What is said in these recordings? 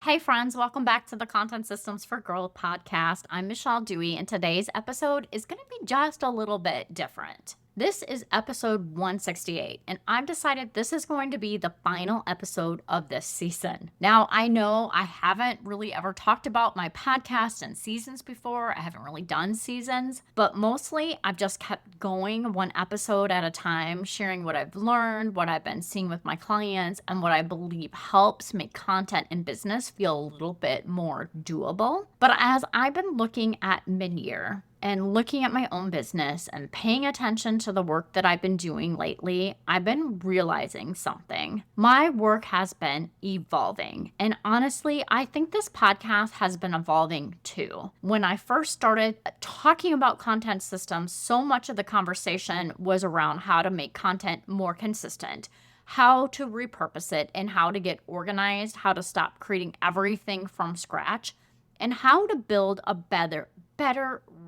Hey friends, welcome back to the Content Systems for Growth podcast. I'm Michelle Dewey, and today's episode is going to be just a little bit different. This is episode 168, and I've decided this is going to be the final episode of this season. Now, I know I haven't really ever talked about my podcast and seasons before. I haven't really done seasons, but mostly I've just kept going one episode at a time, sharing what I've learned, what I've been seeing with my clients, and what I believe helps make content in business feel a little bit more doable. But as I've been looking at midyear, and looking at my own business and paying attention to the work that I've been doing lately, I've been realizing something. My work has been evolving. And honestly, I think this podcast has been evolving too. When I first started talking about content systems, so much of the conversation was around how to make content more consistent, how to repurpose it, and how to get organized, how to stop creating everything from scratch, and how to build a better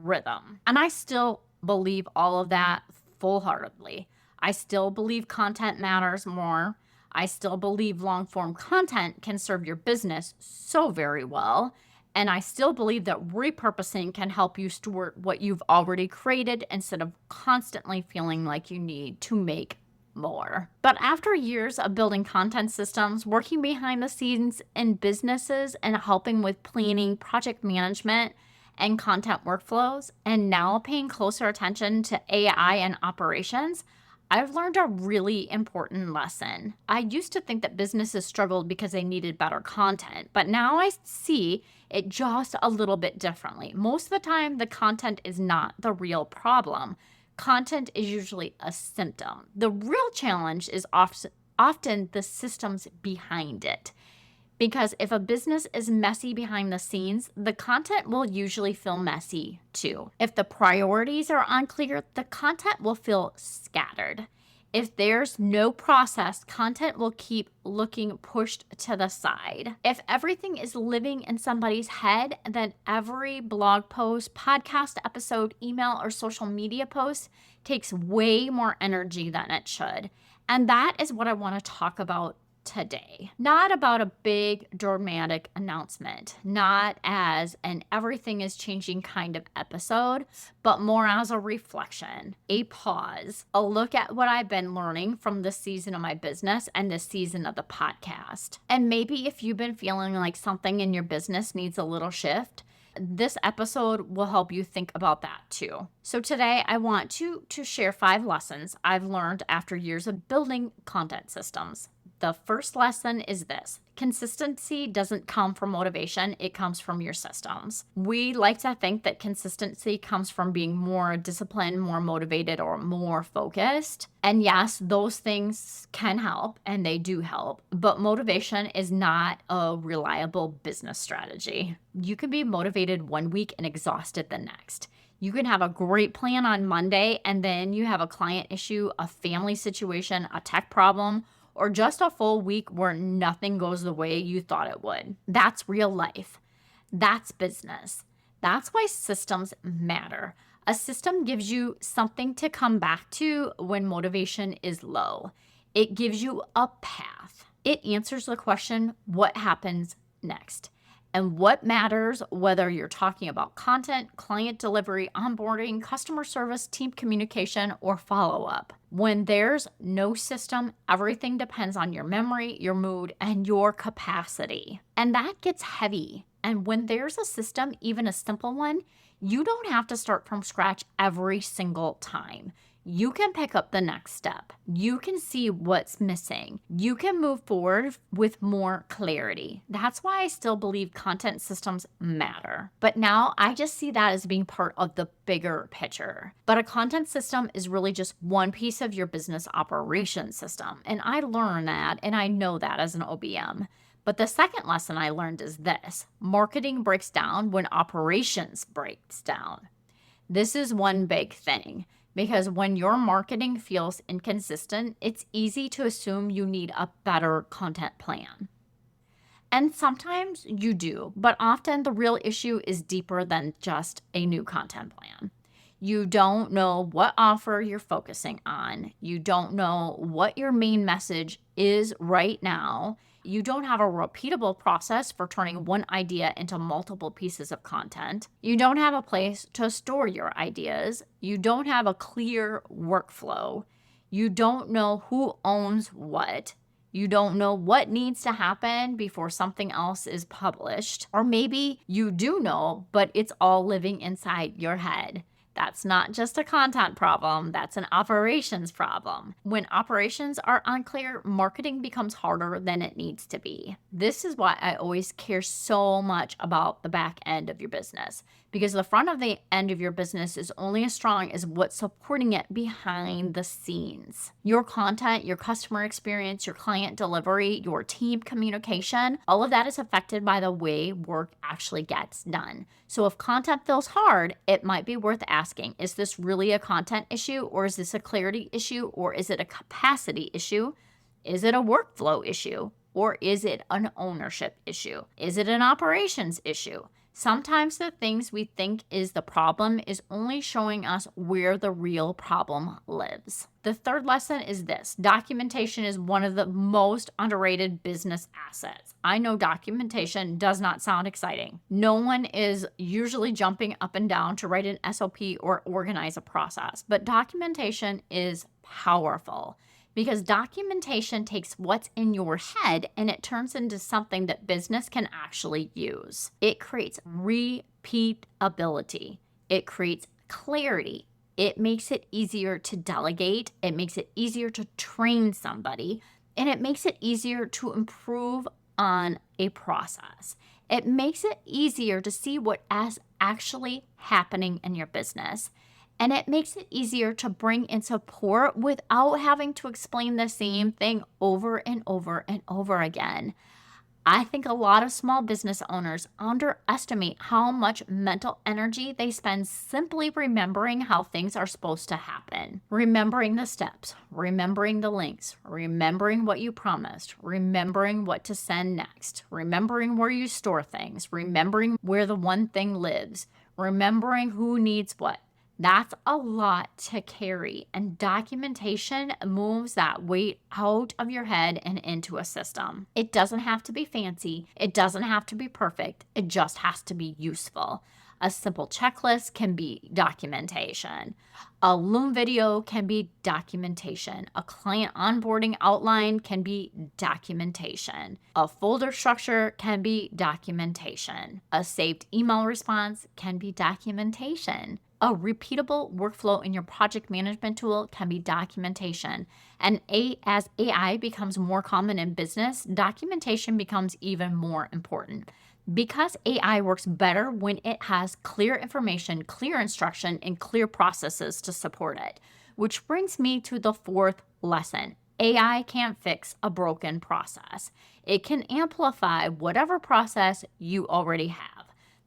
rhythm. And I still believe all of that full-heartedly. I still believe content matters more. I still believe long-form content can serve your business so very well. And I still believe that repurposing can help you steward what you've already created instead of constantly feeling like you need to make more. But after years of building content systems, working behind the scenes in businesses and helping with planning, project management, and content workflows, and now paying closer attention to AI and operations, I've learned a really important lesson. I used to think that businesses struggled because they needed better content, but now I see it just a little bit differently. Most of the time, the content is not the real problem. Content is usually a symptom. The real challenge is often the systems behind it. Because if a business is messy behind the scenes, the content will usually feel messy too. If the priorities are unclear, the content will feel scattered. If there's no process, content will keep looking pushed to the side. If everything is living in somebody's head, then every blog post, podcast episode, email, or social media post takes way more energy than it should. And that is what I want to talk about today. Not about a big dramatic announcement, not as an everything is changing kind of episode, but more as a reflection, a pause, a look at what I've been learning from this season of my business and this season of the podcast. And maybe if you've been feeling like something in your business needs a little shift, this episode will help you think about that too. So today I want to share 5 lessons I've learned after years of building content systems. The first lesson is this: consistency doesn't come from motivation, it comes from your systems. We like to think that consistency comes from being more disciplined, more motivated, or more focused. And yes, those things can help, and they do help, but motivation is not a reliable business strategy. You can be motivated one week and exhausted the next. You can have a great plan on Monday, and then you have a client issue, a family situation, a tech problem, or just a full week where nothing goes the way you thought it would. That's real life. That's business. That's why systems matter. A system gives you something to come back to when motivation is low. It gives you a path. It answers the question, what happens next? And what matters, whether you're talking about content, client delivery, onboarding, customer service, team communication, or follow-up. When there's no system, everything depends on your memory, your mood, and your capacity. And that gets heavy. And when there's a system, even a simple one, you don't have to start from scratch every single time. You can pick up the next step. You can see what's missing. You can move forward with more clarity. That's why I still believe content systems matter. But now I just see that as being part of the bigger picture. But a content system is really just one piece of your business operation system. And I learned that, and I know that as an OBM. But the second lesson I learned is this: marketing breaks down when operations breaks down. This is one big thing. Because when your marketing feels inconsistent, it's easy to assume you need a better content plan. And sometimes you do, but often the real issue is deeper than just a new content plan. You don't know what offer you're focusing on. You don't know what your main message is right now. You don't have a repeatable process for turning one idea into multiple pieces of content. You don't have a place to store your ideas. You don't have a clear workflow. You don't know who owns what. You don't know what needs to happen before something else is published. Or maybe you do know, but it's all living inside your head. That's not just a content problem, that's an operations problem. When operations are unclear, marketing becomes harder than it needs to be. This is why I always care so much about the back end of your business, because the front of the end of your business is only as strong as what's supporting it behind the scenes. Your content, your customer experience, your client delivery, your team communication, all of that is affected by the way work actually gets done. So if content feels hard, it might be worth asking, is this really a content issue, or is this a clarity issue, or is it a capacity issue? Is it a workflow issue, or is it an ownership issue? Is it an operations issue? Sometimes the things we think is the problem is only showing us where the real problem lives. The third lesson is this: documentation is one of the most underrated business assets. I know documentation does not sound exciting. No one is usually jumping up and down to write an SOP or organize a process, but documentation is powerful. Because documentation takes what's in your head and it turns into something that business can actually use. It creates repeatability. It creates clarity. It makes it easier to delegate. It makes it easier to train somebody. And it makes it easier to improve on a process. It makes it easier to see what is actually happening in your business. And it makes it easier to bring in support without having to explain the same thing over and over and over again. I think a lot of small business owners underestimate how much mental energy they spend simply remembering how things are supposed to happen. Remembering the steps, remembering the links, remembering what you promised, remembering what to send next, remembering where you store things, remembering where the one thing lives, remembering who needs what. That's a lot to carry, and documentation moves that weight out of your head and into a system. It doesn't have to be fancy. It doesn't have to be perfect. It just has to be useful. A simple checklist can be documentation. A Loom video can be documentation. A client onboarding outline can be documentation. A folder structure can be documentation. A saved email response can be documentation. A repeatable workflow in your project management tool can be documentation. And as AI becomes more common in business, documentation becomes even more important. Because AI works better when it has clear information, clear instruction, and clear processes to support it. Which brings me to the fourth lesson. AI can't fix a broken process. It can amplify whatever process you already have.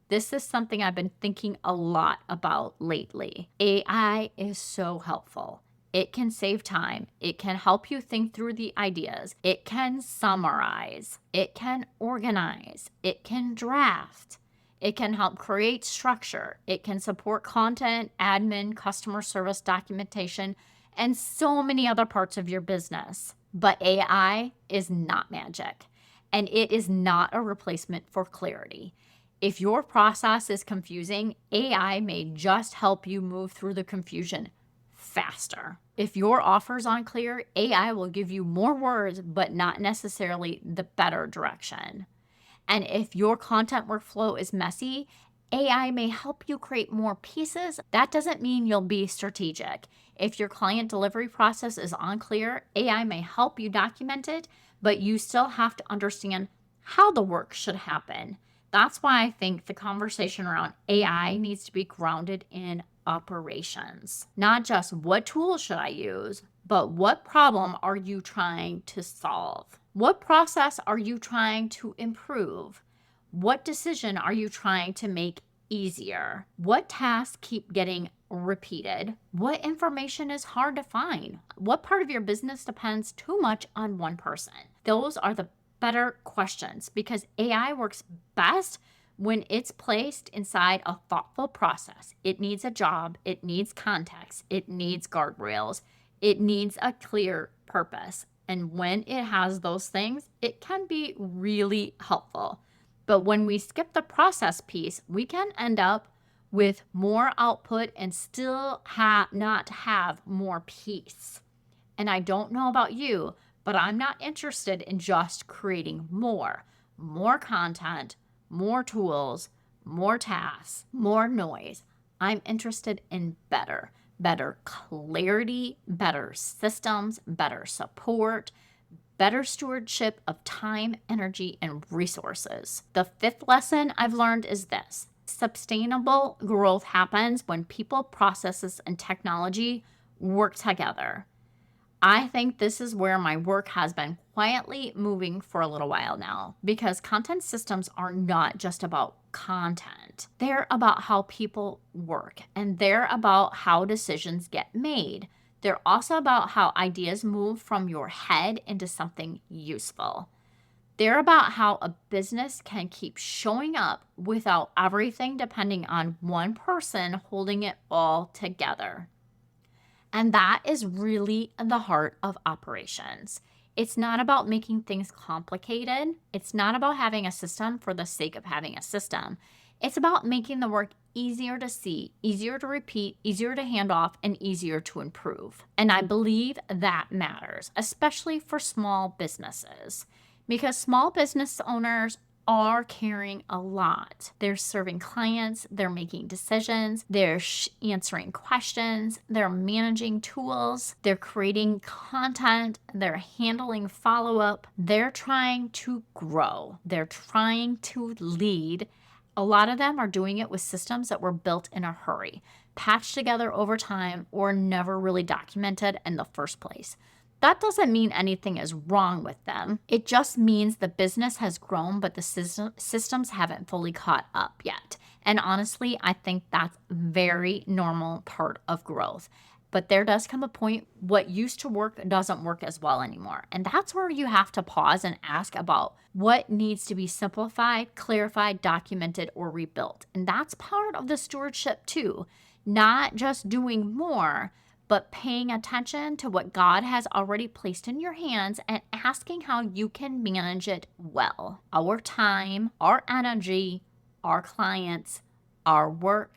This is something I've been thinking a lot about lately. AI is so helpful. It can save time. It can help you think through the ideas. It can summarize. It can organize. It can draft. It can help create structure. It can support content, admin, customer service documentation, and so many other parts of your business. But AI is not magic, and it is not a replacement for clarity. If your process is confusing, AI may just help you move through the confusion faster. If your offer is unclear, AI will give you more words, but not necessarily the better direction. And if your content workflow is messy, AI may help you create more pieces. That doesn't mean you'll be strategic. If your client delivery process is unclear, AI may help you document it, but you still have to understand how the work should happen. That's why I think the conversation around AI needs to be grounded in operations. Not just what tools should I use, but what problem are you trying to solve? What process are you trying to improve? What decision are you trying to make easier? What tasks keep getting repeated? What information is hard to find? What part of your business depends too much on one person? Those are the better questions, because AI works best when it's placed inside a thoughtful process. It needs a job, it needs context, it needs guardrails, it needs a clear purpose. And when it has those things, it can be really helpful. But when we skip the process piece, we can end up with more output and still not have more peace. And I don't know about you, but I'm not interested in just creating more content, more tools, more tasks, more noise. I'm interested in better clarity, better systems, better support, better stewardship of time, energy, and resources. The fifth lesson I've learned is this: sustainable growth happens when people, processes, and technology work together. I think this is where my work has been quietly moving for a little while now, because content systems are not just about content. They're about how people work, and they're about how decisions get made. They're also about how ideas move from your head into something useful. They're about how a business can keep showing up without everything depending on one person holding it all together. And that is really the heart of operations. It's not about making things complicated. It's not about having a system for the sake of having a system. It's about making the work easier to see, easier to repeat, easier to hand off, and easier to improve. And I believe that matters, especially for small businesses, because small business owners are carrying a lot. They're serving clients, they're making decisions, they're answering questions, they're managing tools, they're creating content, they're handling follow-up, they're trying to grow, they're trying to lead. A lot of them are doing it with systems that were built in a hurry, patched together over time, or never really documented in the first place. That doesn't mean anything is wrong with them. It just means the business has grown, but the systems haven't fully caught up yet. And honestly, I think that's a very normal part of growth. But there does come a point what used to work doesn't work as well anymore. And that's where you have to pause and ask about what needs to be simplified, clarified, documented, or rebuilt. And that's part of the stewardship too. Not just doing more, but paying attention to what God has already placed in your hands and asking how you can manage it well. Our time, our energy, our clients, our work,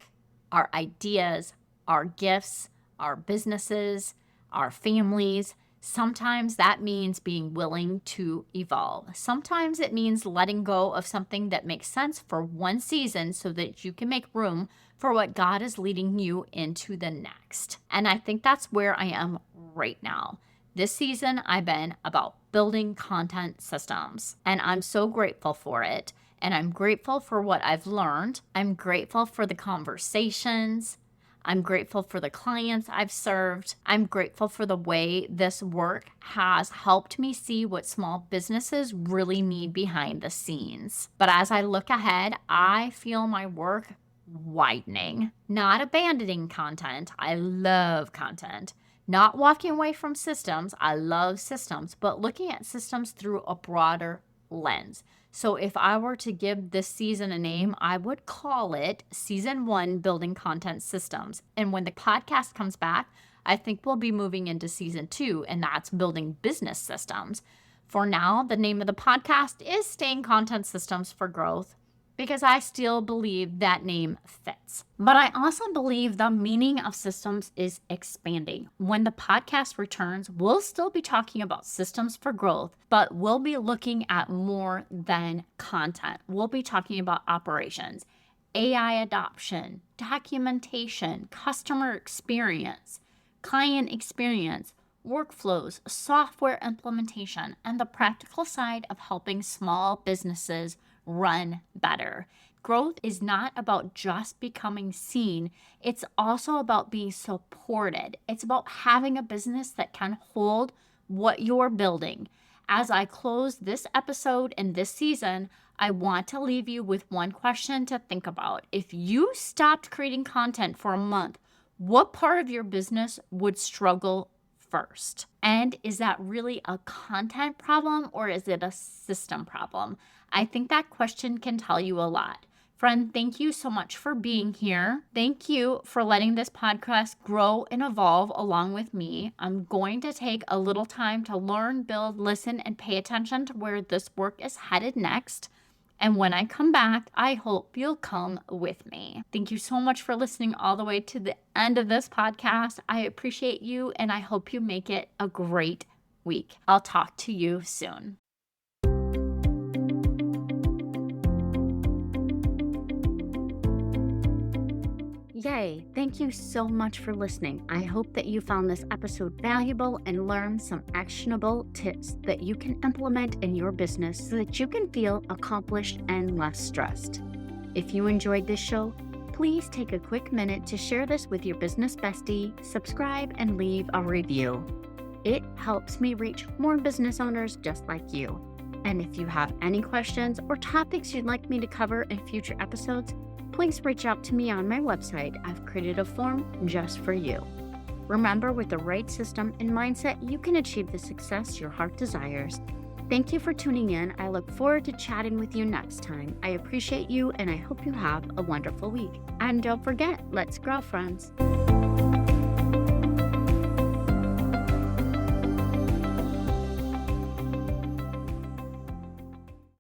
our ideas, our gifts, our businesses, our families. Sometimes that means being willing to evolve. Sometimes it means letting go of something that makes sense for one season so that you can make room for what God is leading you into the next. And I think that's where I am right now. This season, I've been about building content systems, and I'm so grateful for it. And I'm grateful for what I've learned. I'm grateful for the conversations. I'm grateful for the clients I've served. I'm grateful for the way this work has helped me see what small businesses really need behind the scenes. But as I look ahead, I feel my work widening, not abandoning content. I love content. Not walking away from systems. I love systems, but looking at systems through a broader lens. So if I were to give this season a name, I would call it Season 1 Building Content Systems. And when the podcast comes back, I think we'll be moving into Season 2, and that's Building Business Systems. For now, the name of the podcast is Staying Content Systems for Growth, because I still believe that name fits. But I also believe the meaning of systems is expanding. When the podcast returns, we'll still be talking about systems for growth, but we'll be looking at more than content. We'll be talking about operations, AI adoption, documentation, customer experience, client experience, workflows, software implementation, and the practical side of helping small businesses run better. Growth is not about just becoming seen. It's also about being supported. It's about having a business that can hold what you're building. As I close this episode and this season, I want to leave you with one question to think about. If you stopped creating content for a month, what part of your business would struggle first? And is that really a content problem or is it a system problem? I think that question can tell you a lot. Friend, thank you so much for being here. Thank you for letting this podcast grow and evolve along with me. I'm going to take a little time to learn, build, listen, and pay attention to where this work is headed next. And when I come back, I hope you'll come with me. Thank you so much for listening all the way to the end of this podcast. I appreciate you, and I hope you make it a great week. I'll talk to you soon. Yay! Thank you so much for listening. I hope that you found this episode valuable and learned some actionable tips that you can implement in your business so that you can feel accomplished and less stressed. If you enjoyed this show, please take a quick minute to share this with your business bestie, subscribe, and leave a review. It helps me reach more business owners just like you. And if you have any questions or topics you'd like me to cover in future episodes, please reach out to me on my website. I've created a form just for you. Remember, with the right system and mindset, you can achieve the success your heart desires. Thank you for tuning in. I look forward to chatting with you next time. I appreciate you, and I hope you have a wonderful week. And don't forget, let's grow, friends.